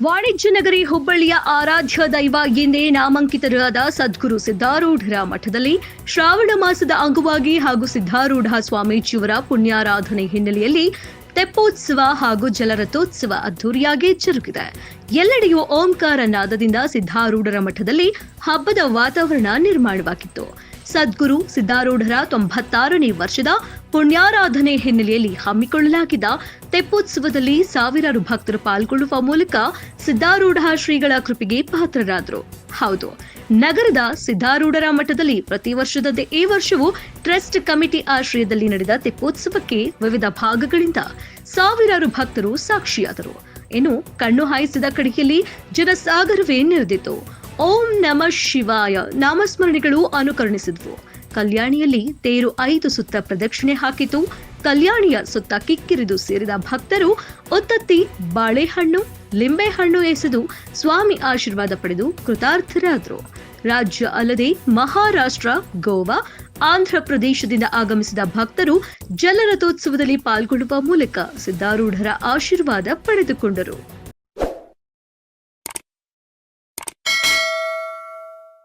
ವಾಣಿಜ್ಯ ನಗರಿ ಹುಬ್ಬಳ್ಳಿಯ ಆರಾಧ್ಯ ದೈವ ಎಂದೇ ನಾಮಾಂಕಿತರಾದ ಸದ್ಗುರು ಸಿದ್ಧಾರೂಢರ ಮಠದಲ್ಲಿ ಶ್ರಾವಣ ಮಾಸದ ಅಂಗವಾಗಿ ಹಾಗೂ ಸಿದ್ಧಾರೂಢ ಸ್ವಾಮೀಜಿಯವರ ಪುಣ್ಯಾರಾಧನೆ ಹಿನ್ನೆಲೆಯಲ್ಲಿ ತೆಪ್ಪೋತ್ಸವ ಹಾಗೂ ಜಲರಥೋತ್ಸವ ಅದ್ದೂರಿಯಾಗಿ ಜರುಗಿದೆ. ಎಲ್ಲೆಡೆಯೂ ಓಂಕಾರ ನಾದದಿಂದ ಸಿದ್ಧಾರೂಢರ ಮಠದಲ್ಲಿ ಹಬ್ಬದ ವಾತಾವರಣ ನಿರ್ಮಾಣವಾಗಿತ್ತು. ಸದ್ಗುರು ಸಿದ್ಧಾರೂಢರ 96ನೇ ವರ್ಷದ ಪುಣ್ಯಾರಾಧನೆ ಹಿನ್ನೆಲೆಯಲ್ಲಿ ಹಮ್ಮಿಕೊಳ್ಳಲಾಗಿದ್ದ ತೆಪ್ಪೋತ್ಸವದಲ್ಲಿ ಸಾವಿರಾರು ಭಕ್ತರು ಪಾಲ್ಗೊಳ್ಳುವ ಮೂಲಕ ಸಿದ್ಧಾರೂಢ ಶ್ರೀಗಳ ಕೃಪೆಗೆ ಪಾತ್ರರಾದರು. ಹೌದು, ನಗರದ ಸಿದ್ಧಾರೂಢರ ಮಠದಲ್ಲಿ ಪ್ರತಿ ವರ್ಷದಂತೆ ಈ ವರ್ಷವೂ ಟ್ರಸ್ಟ್ ಕಮಿಟಿ ಆಶ್ರಯದಲ್ಲಿ ನಡೆದ ತೆಪ್ಪೋತ್ಸವಕ್ಕೆ ವಿವಿಧ ಭಾಗಗಳಿಂದ ಸಾವಿರಾರು ಭಕ್ತರು ಸಾಕ್ಷಿಯಾದರು. ಇನ್ನು ಕಣ್ಣು ಹಾಯಿಸಿದ ಕಡೆಯಲ್ಲಿ ಜನಸಾಗರವೇ ನೆರೆದಿತ್ತು. ಓಂ ನಮಃ ಶಿವಾಯ ನಾಮಸ್ಮರಣೆಗಳು ಅನುಕರಣಿಸಿದ್ವು. ಕಲ್ಯಾಣಿಯಲ್ಲಿ ತೇರು 5 ಸುತ್ತ ಪ್ರದಕ್ಷಿಣೆ ಹಾಕಿತು. ಕಲ್ಯಾಣಿಯ ಸುತ್ತ ಕಿಕ್ಕಿರಿದು ಸೇರಿದ ಭಕ್ತರು ಒತ್ತತ್ತಿ ಬಾಳೆಹಣ್ಣು, ಲಿಂಬೆಹಣ್ಣು ಎಸೆದು ಸ್ವಾಮಿ ಆಶೀರ್ವಾದ ಪಡೆದು ಕೃತಾರ್ಥರಾದರು. ರಾಜ್ಯ ಅಲ್ಲದೆ ಮಹಾರಾಷ್ಟ್ರ, ಗೋವಾ, ಆಂಧ್ರ ಪ್ರದೇಶದಿಂದ ಆಗಮಿಸಿದ ಭಕ್ತರು ಜಲರಥೋತ್ಸವದಲ್ಲಿ ಪಾಲ್ಗೊಳ್ಳುವ ಮೂಲಕ ಸಿದ್ಧಾರೂಢರ ಆಶೀರ್ವಾದ ಪಡೆದುಕೊಂಡರು.